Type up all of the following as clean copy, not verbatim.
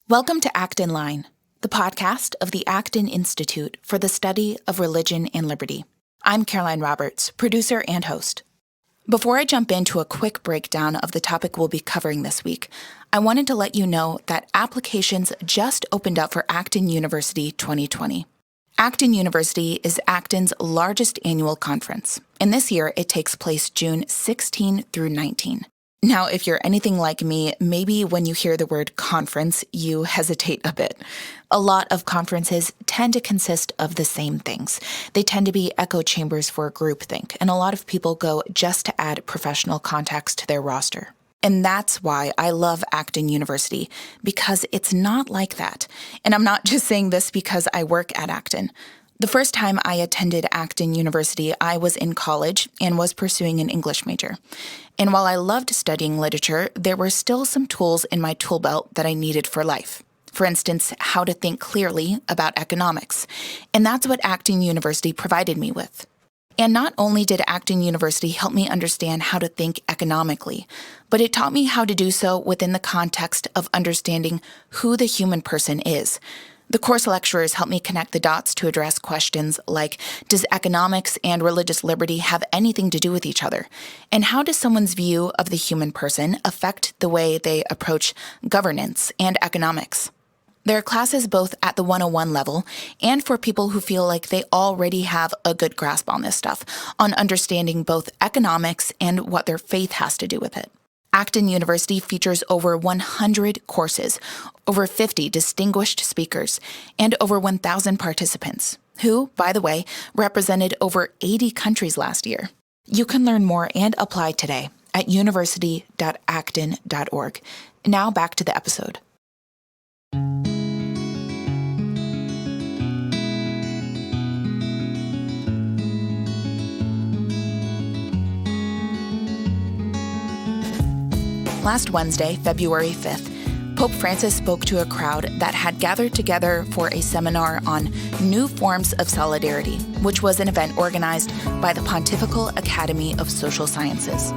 Welcome to Acton Line, the podcast of the Acton Institute for the Study of Religion and Liberty. I'm Caroline Roberts, producer and host. Before I jump into a quick breakdown of the topic we'll be covering this week, I wanted to let you know that applications just opened up for Acton University 2020. Acton University is Acton's largest annual conference, and this year it takes place June 16 through 19. Now, if you're anything like me, maybe when you hear the word conference, you hesitate a bit. A lot of conferences tend to consist of the same things. They tend to be echo chambers for groupthink, and a lot of people go just to add professional contacts to their roster. And that's why I love Acton University, because it's not like that. And I'm not just saying this because I work at Acton. The first time I attended Acton University, I was in college and was pursuing an English major. And while I loved studying literature, there were still some tools in my tool belt that I needed for life. For instance, how to think clearly about economics. And that's what Acton University provided me with. And not only did Acton University help me understand how to think economically, but it taught me how to do so within the context of understanding who the human person is. The course lecturers helped me connect the dots to address questions like, does economics and religious liberty have anything to do with each other? And how does someone's view of the human person affect the way they approach governance and economics? There are classes both at the 101 level and for people who feel like they already have a good grasp on this stuff, on understanding both economics and what their faith has to do with it. Acton University features over 100 courses, over 50 distinguished speakers, and over 1,000 participants, who, by the way, represented over 80 countries last year. You can learn more and apply today at university.acton.org. Now back to the episode. Last Wednesday, February 5th, Pope Francis spoke to a crowd that had gathered together for a seminar on new forms of solidarity, which was an event organized by the Pontifical Academy of Social Sciences.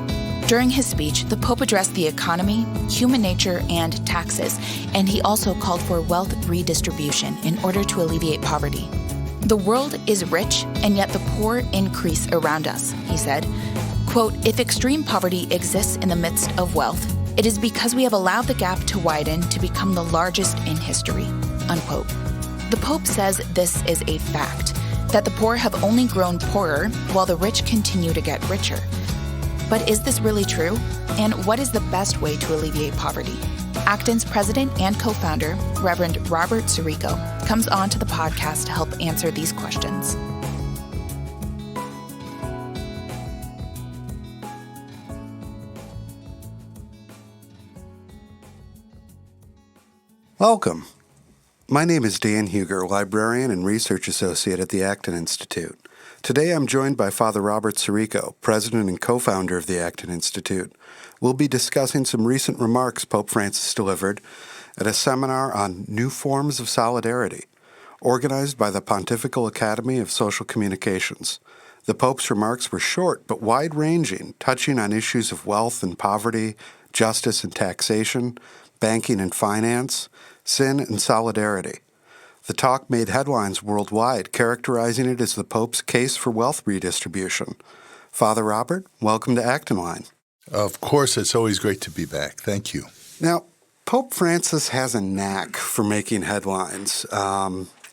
During his speech, the Pope addressed the economy, human nature, and taxes, and he also called for wealth redistribution in order to alleviate poverty. The world is rich, and yet the poor increase around us, he said. Quote, if extreme poverty exists in the midst of wealth, it is because we have allowed the gap to widen to become the largest in history, unquote. The Pope says this is a fact, that the poor have only grown poorer while the rich continue to get richer. But is this really true? And what is the best way to alleviate poverty? Acton's president and co-founder, Reverend Robert Sirico, comes on to the podcast to help answer these questions. Welcome. My name is Dan Huger, librarian and research associate at the Acton Institute. Today I'm joined by Father Robert Sirico, president and co-founder of the Acton Institute. We'll be discussing some recent remarks Pope Francis delivered at a seminar on new forms of solidarity, organized by the Pontifical Academy of Social Communications. The Pope's remarks were short but wide-ranging, touching on issues of wealth and poverty, justice and taxation, banking and finance, sin and solidarity. The talk made headlines worldwide, characterizing it as the Pope's case for wealth redistribution. Father Robert, welcome to Acton Line. Of course, it's always great to be back. Thank you. Now, Pope Francis has a knack for making headlines.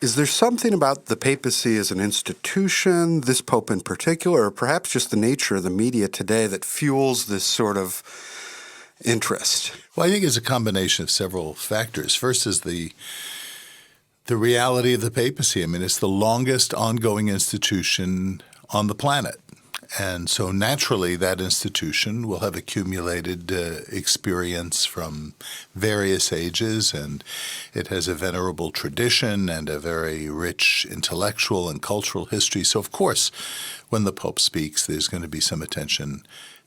Is there something about the papacy as an institution, this Pope in particular, or perhaps just the nature of the media today that fuels this sort of interest? Well, I think it's a combination of several factors. First is the reality of the papacy. I mean, it's the longest ongoing institution on the planet. And so naturally that institution will have accumulated experience from various ages, and it has a venerable tradition and a very rich intellectual and cultural history. So of course, when the Pope speaks, there's going to be some attention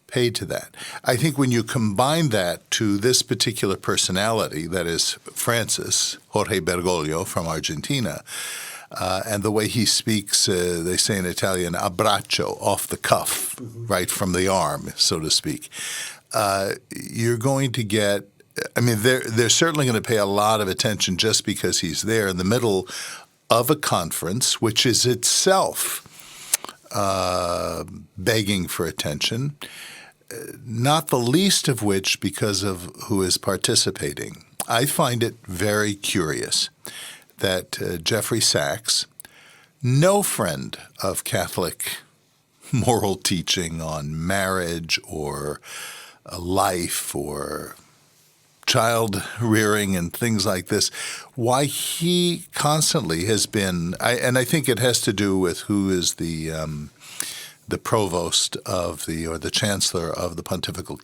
paid to that. I think when you combine that to this particular personality, that is Francis, Jorge Bergoglio from Argentina, and the way he speaks, they say in Italian, a braccio, off the cuff, right from the arm, so to speak, you're going to get I mean, they're certainly going to pay a lot of attention just because he's there in the middle of a conference, which is itself begging for attention, not the least of which because of who is participating. I find it very curious that Jeffrey Sachs, no friend of Catholic moral teaching on marriage or life or child rearing and things like this, why he constantly has been, and I think it has to do with who is the provost of the chancellor of the Pontifical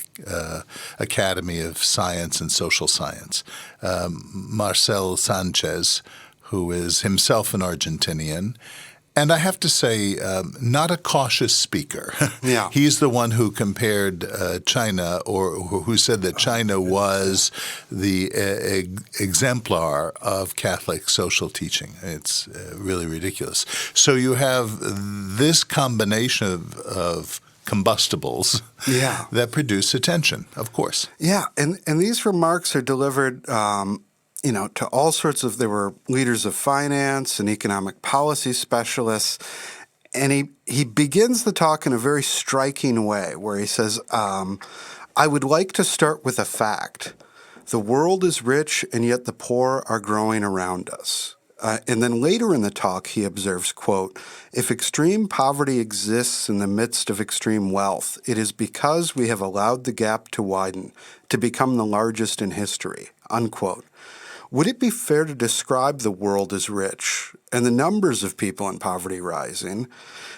Academy of Science and Social Science, Marcel Sanchez, who is himself an Argentinian. And I have to say, not a cautious speaker. Yeah. He's the one who compared China, or who said that China was the exemplar of Catholic social teaching. It's really ridiculous. So you have this combination of combustibles that produce attention, of course. Yeah, and these remarks are delivered to all sorts of, there were leaders of finance and economic policy specialists, and he begins the talk in a very striking way where he says, I would like to start with a fact. The world is rich, and yet the poor are growing around us. And then later in the talk, he observes, quote, if extreme poverty exists in the midst of extreme wealth, it is because we have allowed the gap to widen, to become the largest in history, unquote. Would it be fair to describe the world as rich and the numbers of people in poverty rising?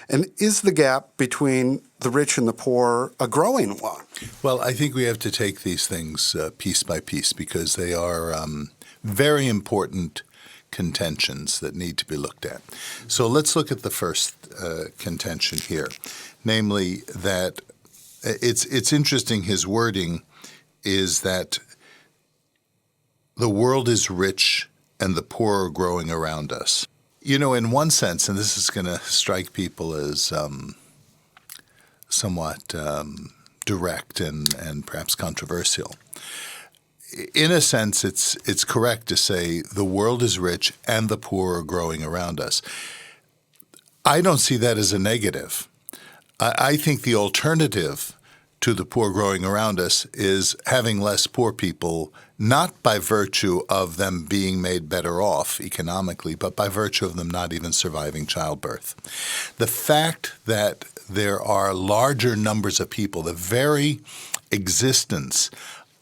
And is the gap between the rich and the poor a growing one? Well, I think we have to take these things piece by piece because they are very important contentions that need to be looked at. So let's look at the first contention here, namely that it's interesting, his wording is that the world is rich and the poor are growing around us. You know, in one sense, and this is going to strike people as somewhat direct and perhaps controversial. In a sense, it's correct to say the world is rich and the poor are growing around us. I don't see that as a negative. I think the alternative to the poor growing around us is having less poor people, not by virtue of them being made better off economically, but by virtue of them not even surviving childbirth. The fact that there are larger numbers of people, the very existence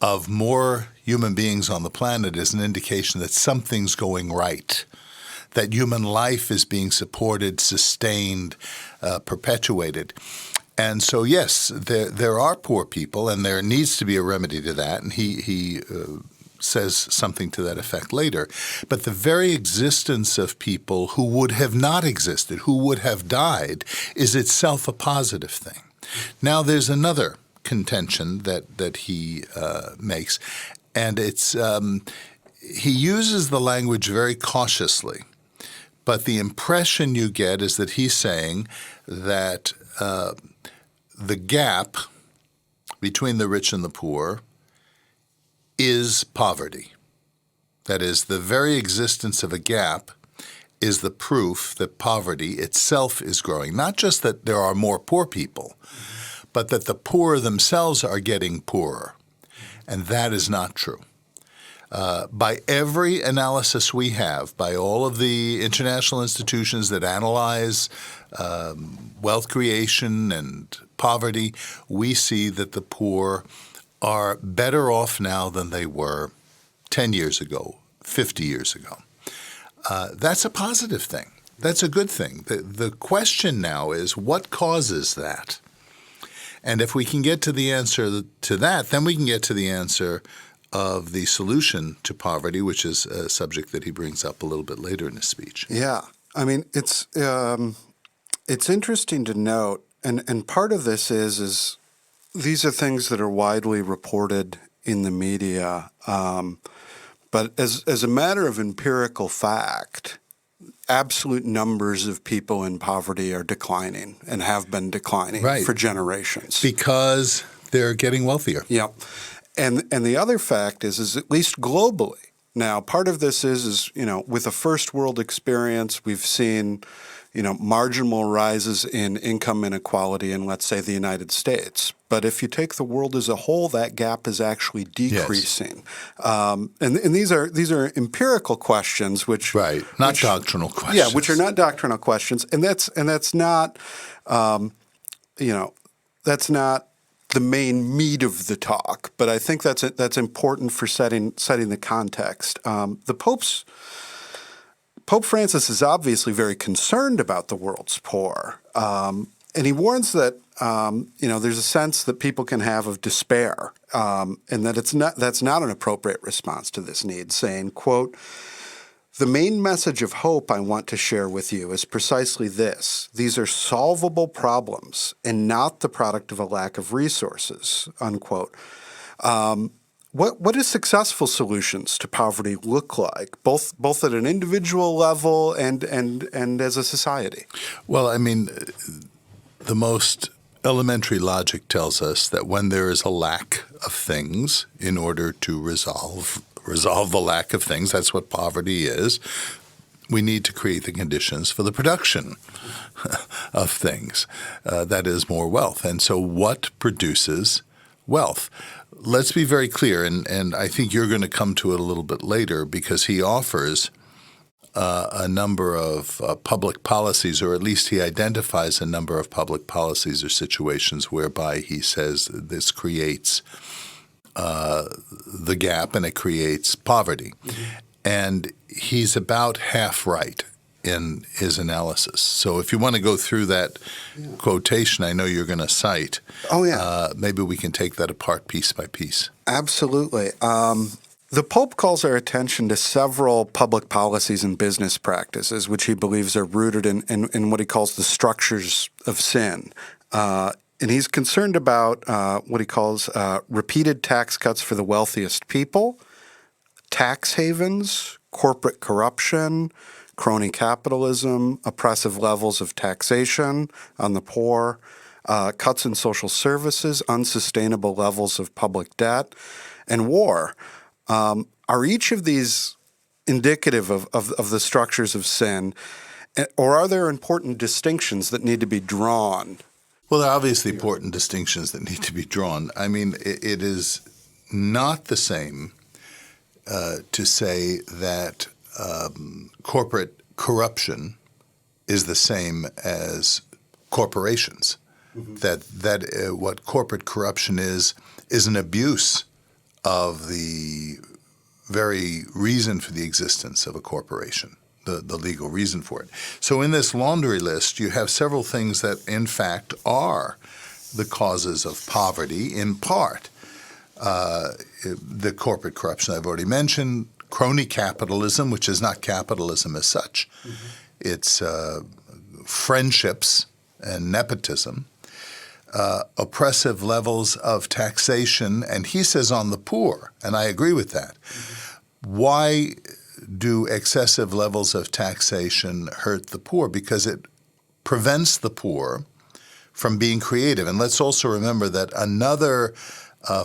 of more human beings on the planet is an indication that something's going right, that human life is being supported, sustained, perpetuated. And so, yes, there are poor people, and there needs to be a remedy to that, and he says something to that effect later. But the very existence of people who would have not existed, who would have died, is itself a positive thing. Now, there's another contention that he makes, and it's he uses the language very cautiously, but the impression you get is that he's saying that the gap between the rich and the poor is poverty. That is, the very existence of a gap is the proof that poverty itself is growing. Not just that there are more poor people, but that the poor themselves are getting poorer. And that is not true. By every analysis we have, by all of the international institutions that analyze wealth creation and poverty, we see that the poor are better off now than they were 10 years ago, 50 years ago. That's a positive thing. That's a good thing. The question now is, what causes that? And if we can get to the answer to that, then we can get to the answer of the solution to poverty, which is a subject that he brings up a little bit later in his speech. Yeah. I mean, it's interesting to note, and part of this is these are things that are widely reported in the media, but as a matter of empirical fact, absolute numbers of people in poverty are declining and have been declining for generations. Because they're getting wealthier. Yep. And the other fact is at least globally. Now, part of this is with a first world experience, we've seen, marginal rises in income inequality in, let's say, the United States. But if you take the world as a whole, that gap is actually decreasing. Yes. And these are empirical questions, not doctrinal questions. Yeah, which are not doctrinal questions, and that's not, that's not the main meat of the talk. But I think that's important for setting the context. Pope Francis is obviously very concerned about the world's poor, and he warns that there's a sense that people can have of despair, and that that's not an appropriate response to this need, saying, quote, "The main message of hope I want to share with you is precisely this. These are solvable problems and not the product of a lack of resources," unquote. What do successful solutions to poverty look like, both at an individual level and as a society? Well, I mean, the most elementary logic tells us that when there is a lack of things, in order to resolve the lack of things, that's what poverty is, we need to create the conditions for the production of things, that is more wealth. And so what produces wealth? Let's be very clear, and I think you're going to come to it a little bit later, because he offers a number of public policies, or at least he identifies a number of public policies or situations whereby he says this creates the gap and it creates poverty. Mm-hmm. And he's about half right in his analysis. So if you want to go through that quotation I know you're going to cite, maybe we can take that apart piece by piece. Absolutely. The Pope calls our attention to several public policies and business practices, which he believes are rooted in what he calls the structures of sin. And he's concerned about what he calls repeated tax cuts for the wealthiest people, tax havens, corporate corruption, crony capitalism, oppressive levels of taxation on the poor, cuts in social services, unsustainable levels of public debt, and war. Are each of these indicative of the structures of sin, or are there important distinctions that need to be drawn? Well, there are obviously important distinctions that need to be drawn. I mean, it is not the same to say that corporate corruption is the same as corporations. Mm-hmm. That what corporate corruption is an abuse of the very reason for the existence of a corporation, the legal reason for it. So in this laundry list, you have several things that, in fact, are the causes of poverty, in part. The corporate corruption I've already mentioned, crony capitalism, which is not capitalism as such. Mm-hmm. It's friendships and nepotism, oppressive levels of taxation, and he says on the poor, and I agree with that. Mm-hmm. Why do excessive levels of taxation hurt the poor? Because it prevents the poor from being creative. And let's also remember that another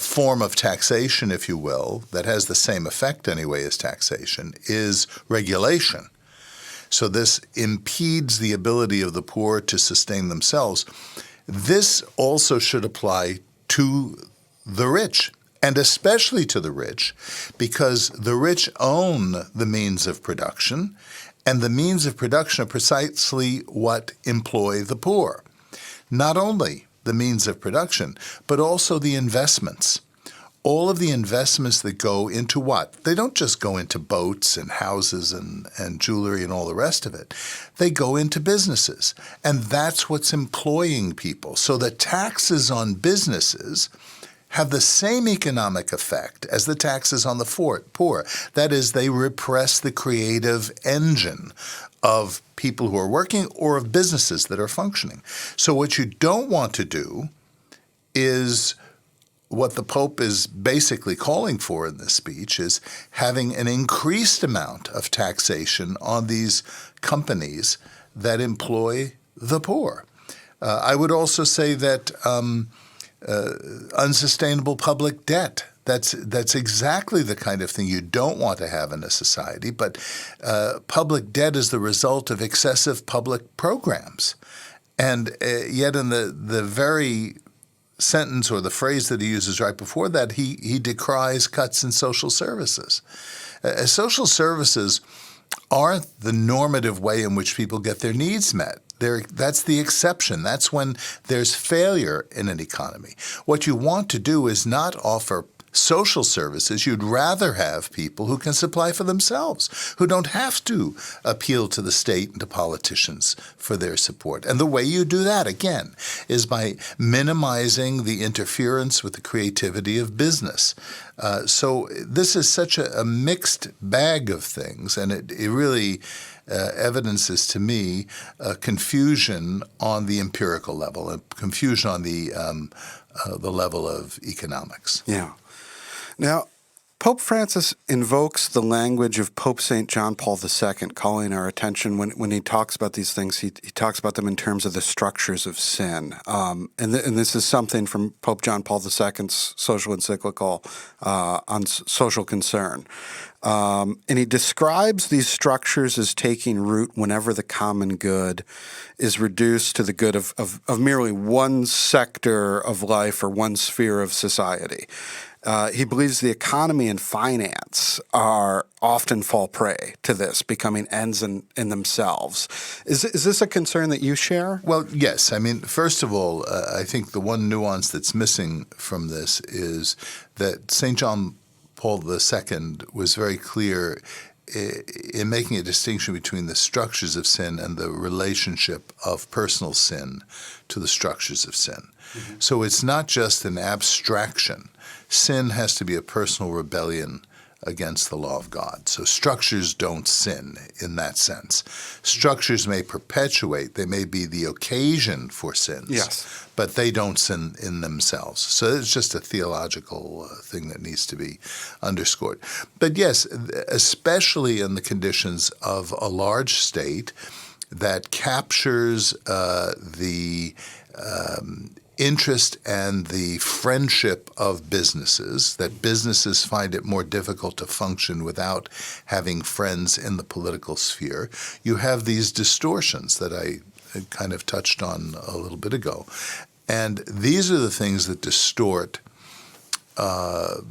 form of taxation, if you will, that has the same effect anyway as taxation, is regulation. So this impedes the ability of the poor to sustain themselves. This also should apply to the rich, and especially to the rich, because the rich own the means of production, and the means of production are precisely what employ the poor. Not only the means of production, but also the investments. All of the investments that go into what? They don't just go into boats and houses and jewelry and all the rest of it. They go into businesses, and that's what's employing people. So the taxes on businesses have the same economic effect as the taxes on the poor. That is, they repress the creative engine of people who are working or of businesses that are functioning. So what you don't want to do is what the Pope is basically calling for in this speech, is having an increased amount of taxation on these companies that employ the poor. I would also say that unsustainable public debt That's exactly the kind of thing you don't want to have in a society. But public debt is the result of excessive public programs. And yet in the very sentence or the phrase that he uses right before that, he decries cuts in social services. Social services aren't the normative way in which people get their needs met. That's the exception. That's when there's failure in an economy. What you want to do is not offer social services. You'd rather have people who can supply for themselves, who don't have to appeal to the state and to politicians for their support. And the way you do that, again, is by minimizing the interference with the creativity of business. So this is such a mixed bag of things, and it really evidences to me confusion on the empirical level, and confusion on the level of economics. Yeah. Now, Pope Francis invokes the language of Pope St. John Paul II, calling our attention when he talks about these things. He talks about them in terms of the structures of sin. And this is something from Pope John Paul II's social encyclical on social concern. And he describes these structures as taking root whenever the common good is reduced to the good of merely one sector of life or one sphere of society. He believes the economy and finance often fall prey to this, becoming ends in themselves. Is this a concern that you share? Well, yes. I mean, first of all, I think the one nuance that's missing from this is that St. John Paul II was very clear in making a distinction between the structures of sin and the relationship of personal sin to the structures of sin. Mm-hmm. So it's not just an abstraction. Sin has to be a personal rebellion against the law of God. So structures don't sin in that sense. Structures may perpetuate, they may be the occasion for sins, yes, but they don't sin in themselves. So it's just a theological thing that needs to be underscored. But yes, especially in the conditions of a large state that captures the interest and the friendship of businesses, that businesses find it more difficult to function without having friends in the political sphere, you have these distortions that I kind of touched on a little bit ago. And these are the things that distort all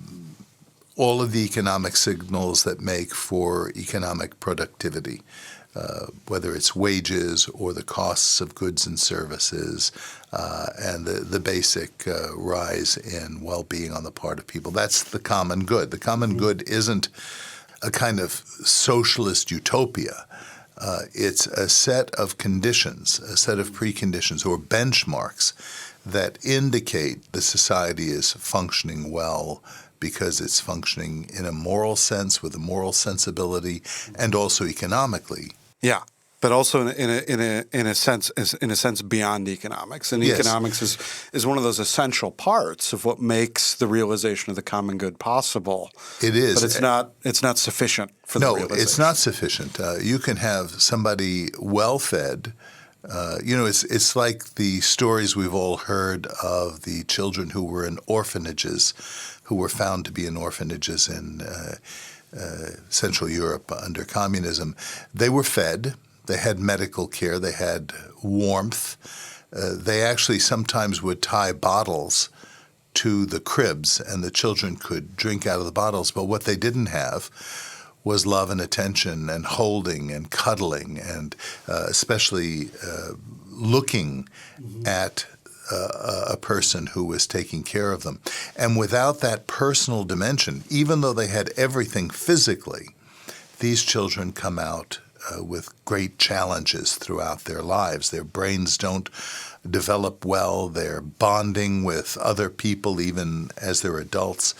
of the economic signals that make for economic productivity. Whether it's wages or the costs of goods and services, and the basic rise in well-being on the part of people. That's the common good. The common good isn't a kind of socialist utopia. It's a set of conditions, a set of preconditions or benchmarks that indicate the society is functioning well because it's functioning in a moral sense, with a moral sensibility, and also economically. Yeah, but also in a sense beyond economics. And yes, economics is one of those essential parts of what makes the realization of the common good possible. It is, but it's not sufficient for the realization. No, it's not sufficient. You can have somebody well-fed. It's like the stories we've all heard of the children who were in orphanages, who were found to be in orphanages in Central Europe under communism. They were fed. They had medical care. They had warmth. They actually sometimes would tie bottles to the cribs, and the children could drink out of the bottles. But what they didn't have was love and attention and holding and cuddling and especially looking at a person who was taking care of them. And without that personal dimension, even though they had everything physically, these children come out with great challenges throughout their lives. Their brains don't develop well. Their bonding with other people, even as they're adults,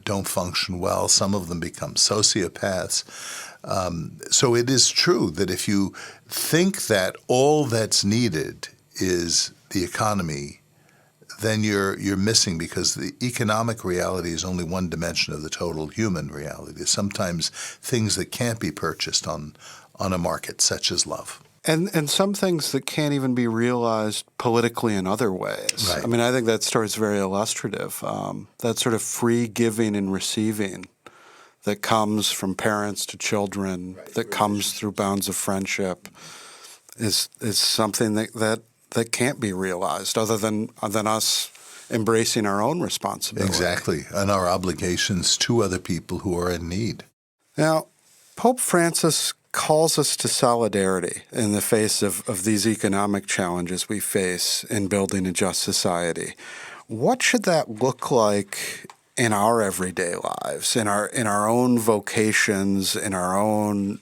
don't function well. Some of them become sociopaths. So it is true that if you think that all that's needed is the economy, then you're missing, because the economic reality is only one dimension of the total human reality. There's sometimes things that can't be purchased on a market, such as love. And some things that can't even be realized politically in other ways. Right. I mean, I think that story is very illustrative. That sort of free giving and receiving that comes from parents to children, that comes through bounds of friendship, is something that can't be realized other than us embracing our own responsibility. Exactly, and our obligations to other people who are in need. Now, Pope Francis calls us to solidarity in the face of these economic challenges we face in building a just society. What should that look like in our everyday lives, in our own vocations, in our own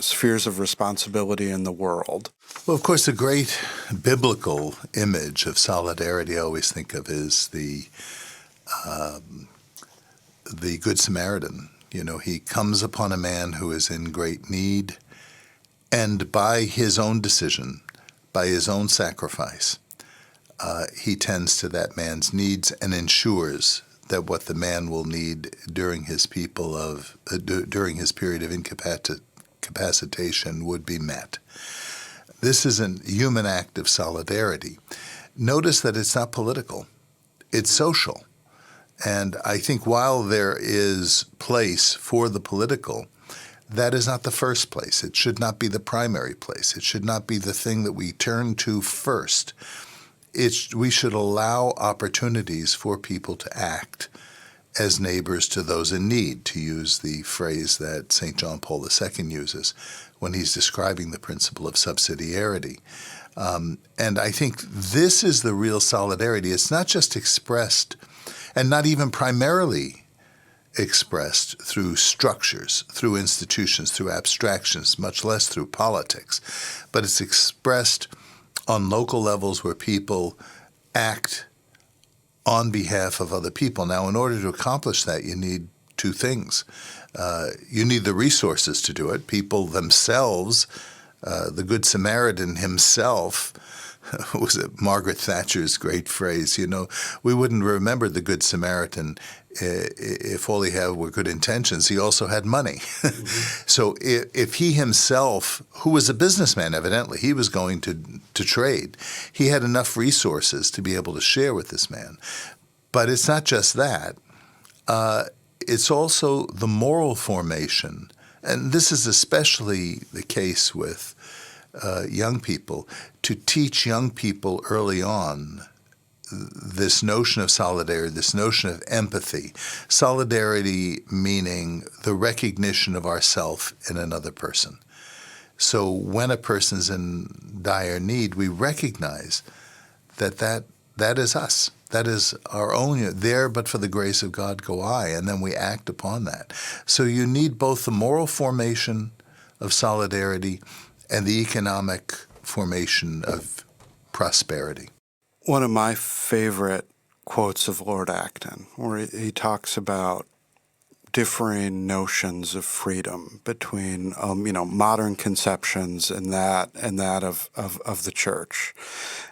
spheres of responsibility in the world? Well, of course, a great biblical image of solidarity I always think of is the Good Samaritan. You know, he comes upon a man who is in great need, and by his own decision, by his own sacrifice, he tends to that man's needs and ensures that what the man will need during his during his period of incapacitation would be met. This is a human act of solidarity. Notice that it's not political; it's social. And I think while there is place for the political, that is not the first place. It should not be the primary place. It should not be the thing that we turn to first. We should allow opportunities for people to act as neighbors to those in need, to use the phrase that St. John Paul II uses when he's describing the principle of subsidiarity. And I think this is the real solidarity. It's not just expressed, and not even primarily expressed through structures, through institutions, through abstractions, much less through politics, but it's expressed on local levels where people act on behalf of other people. Now, in order to accomplish that, you need two things. You need the resources to do it. People themselves, the Good Samaritan himself, was it Margaret Thatcher's great phrase, you know, we wouldn't remember the Good Samaritan if all he had were good intentions. He also had money. Mm-hmm. So if he himself, who was a businessman evidently, he was going to trade, he had enough resources to be able to share with this man. But it's not just that. It's also the moral formation, and this is especially the case with young people, to teach young people early on this notion of solidarity, this notion of empathy. Solidarity meaning the recognition of ourself in another person. So when a person's in dire need, we recognize that is us. That is our own. There, but for the grace of God go I, and then we act upon that. So you need both the moral formation of solidarity and the economic formation of prosperity. One of my favorite quotes of Lord Acton, where he talks about differing notions of freedom between modern conceptions and that of the church,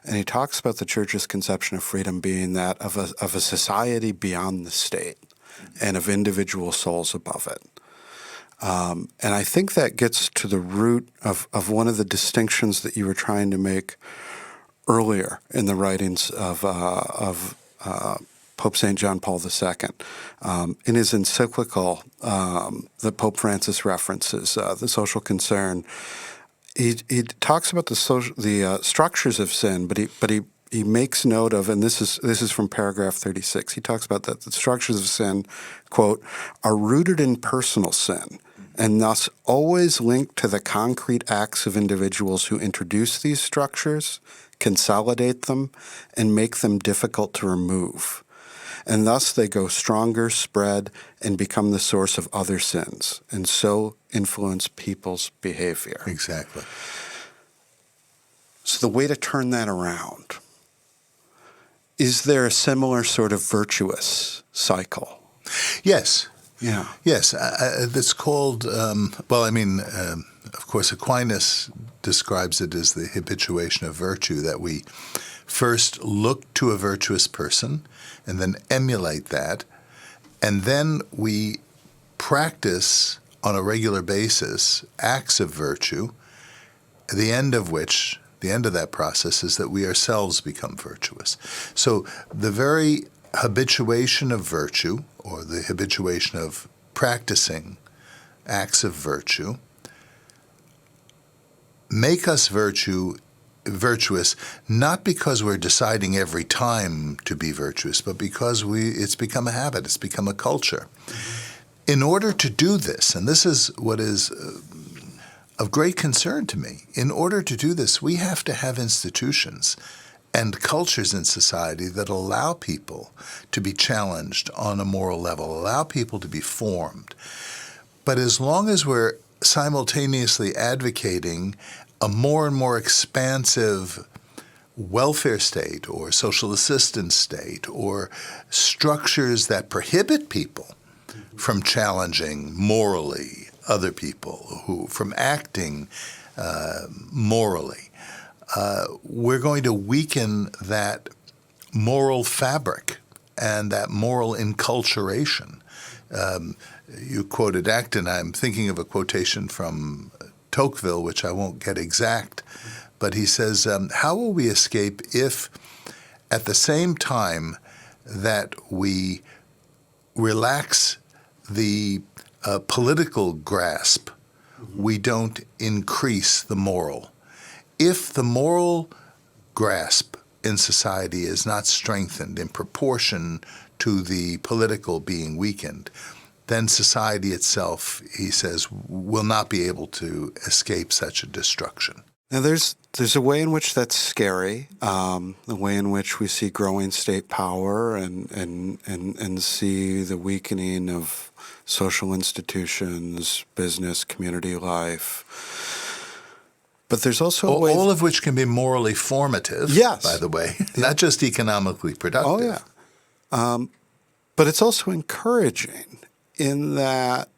and he talks about the church's conception of freedom being that of a society beyond the state and of individual souls above it. And I think that gets to the root of one of the distinctions that you were trying to make earlier in the writings of Pope St. John Paul II. In his encyclical that Pope Francis references, The Social Concern, he talks about the structures of sin, but he makes note of, and this is from paragraph 36, he talks about that the structures of sin, quote, are rooted in personal sin, and thus always linked to the concrete acts of individuals who introduce these structures, consolidate them, and make them difficult to remove. And thus they go stronger, spread, and become the source of other sins, and so influence people's behavior. Exactly. So the way to turn that around, is there a similar sort of virtuous cycle? Yes. Yeah. Yes. That's called, of course, Aquinas describes it as the habituation of virtue, that we first look to a virtuous person and then emulate that, and then we practice on a regular basis acts of virtue, the end of that process is that we ourselves become virtuous. So the very habituation of virtue, or the habituation of practicing acts of virtue, make us virtuous, not because we're deciding every time to be virtuous, but because it's become a habit, it's become a culture. In order to do this, and this is what is of great concern to me, in order to do this, we have to have institutions and cultures in society that allow people to be challenged on a moral level, allow people to be formed. But as long as we're simultaneously advocating a more and more expansive welfare state or social assistance state, or structures that prohibit people from challenging morally other people, from acting morally, we're going to weaken that moral fabric and that moral enculturation. You quoted Acton. I'm thinking of a quotation from Tocqueville, which I won't get exact, but he says, how will we escape if at the same time that we relax the political grasp, we don't increase the moral? If the moral grasp in society is not strengthened in proportion to the political being weakened, then society itself, he says, will not be able to escape such a destruction. Now, there's a way in which that's scary, the way in which we see growing state power and see the weakening of social institutions, business, community life. But there's also a way... All of which can be morally formative, yes, by the way, not just economically productive. Oh, yeah. But it's also encouraging in that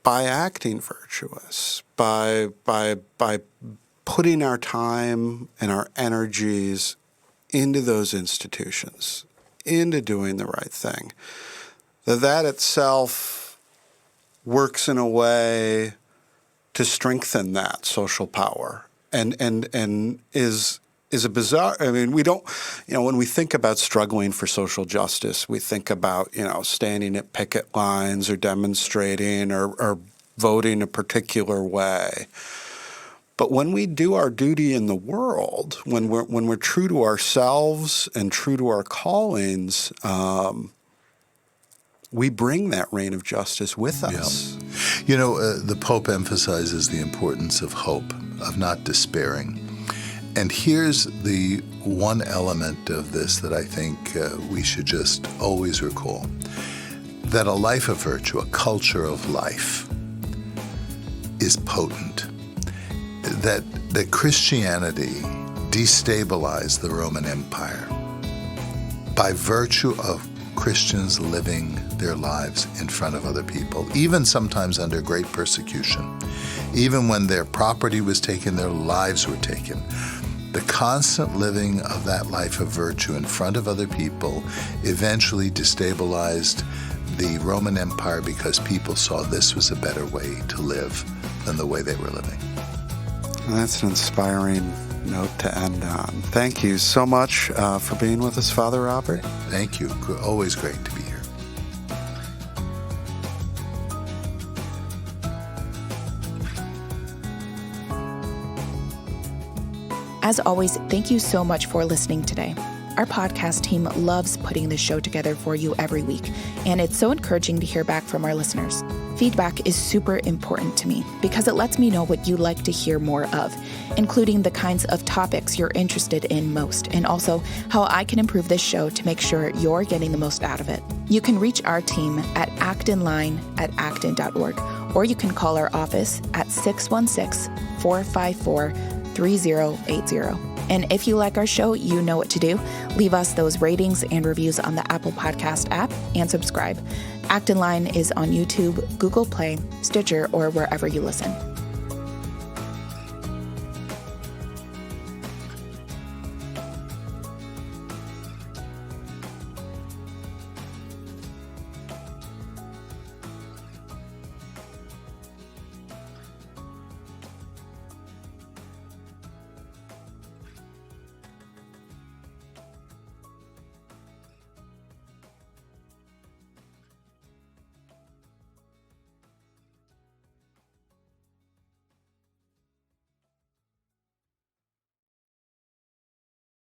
by acting virtuous, by putting our time and our energies into those institutions, into doing the right thing, that itself works in a way to strengthen that social power and is a bizarre, I mean, we don't, when we think about struggling for social justice, we think about, standing at picket lines or demonstrating or voting a particular way. But when we do our duty in the world, when we're true to ourselves and true to our callings, we bring that reign of justice with us. Yeah. The Pope emphasizes the importance of hope, of not despairing. And here's the one element of this that I think we should just always recall, that a life of virtue, a culture of life, is potent. That Christianity destabilized the Roman Empire by virtue of Christians living their lives in front of other people, even sometimes under great persecution. Even when their property was taken, their lives were taken. The constant living of that life of virtue in front of other people eventually destabilized the Roman Empire because people saw this was a better way to live than the way they were living. That's an inspiring note to end on. Thank you so much for being with us, Father Robert. Thank you. Always great to be here. As always, thank you so much for listening today. Our podcast team loves putting this show together for you every week, and it's so encouraging to hear back from our listeners. Feedback is super important to me because it lets me know what you'd like to hear more of, including the kinds of topics you're interested in most, and also how I can improve this show to make sure you're getting the most out of it. You can reach our team at actonline@acton.org, or you can call our office at 616-454-3080. And if you like our show, you know what to do. Leave us those ratings and reviews on the Apple Podcast app and subscribe. Acton Line is on YouTube, Google Play, Stitcher, or wherever you listen.